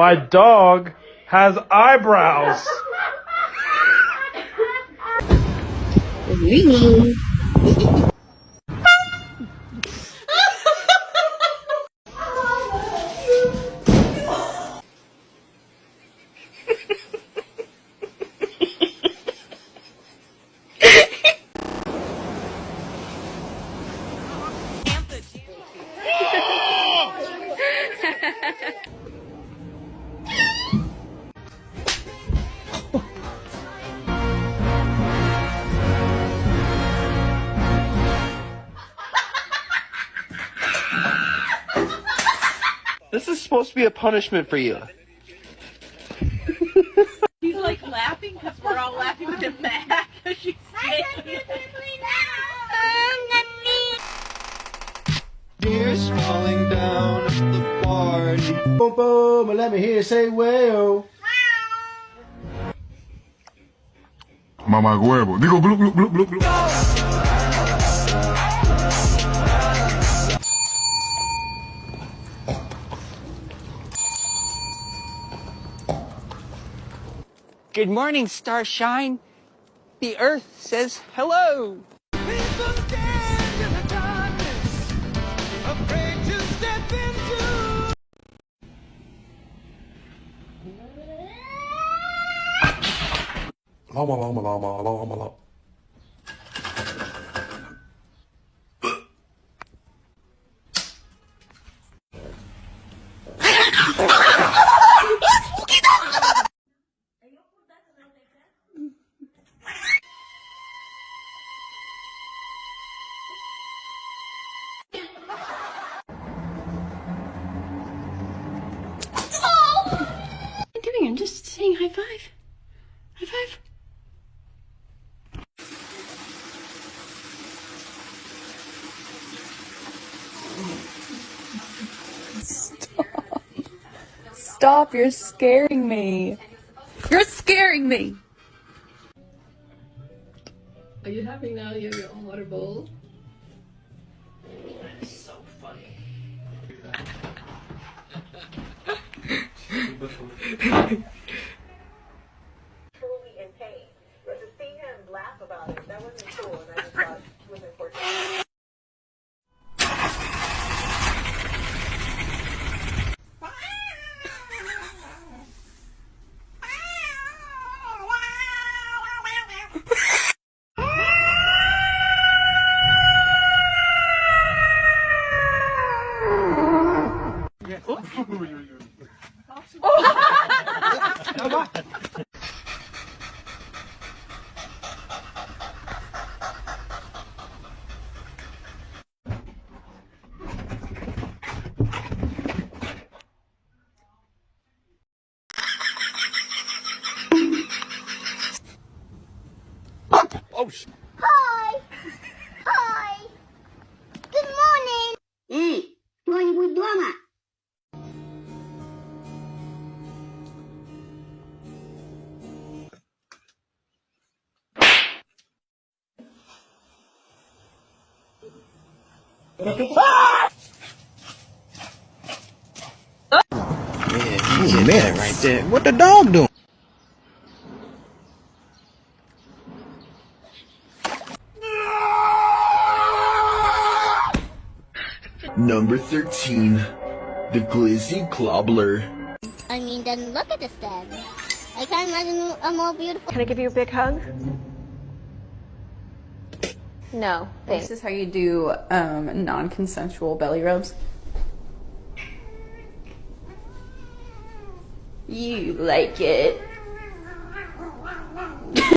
My dog has eyebrows. This is supposed to be a punishment for you. He's like laughing because we're all laughing with him back. She's Tears falling down at the party. Boom, boom, and let me hear you say, well. Mamá huevo. Digo, glu, glu, glu, glu, glu. Good morning, Starshine. The Earth says hello. People stand in the darkness, afraid to step into. I'm just saying high five. High five. Stop, you're scaring me. You're scaring me. Are you happy now you have your own water bowl? So funny. truly in pain. But to see him laugh about it, that wasn't cool, and I just thought it was important. Hi! Hi! Good morning! Morning po drama. Yeah, man, right there. What the dog doing? Number 13, the Glizzy Clobbler. I mean, then look at this then. I can't imagine a more beautiful. Can I give you a big hug? No, thanks. This is how you do non-consensual belly rubs. You like it.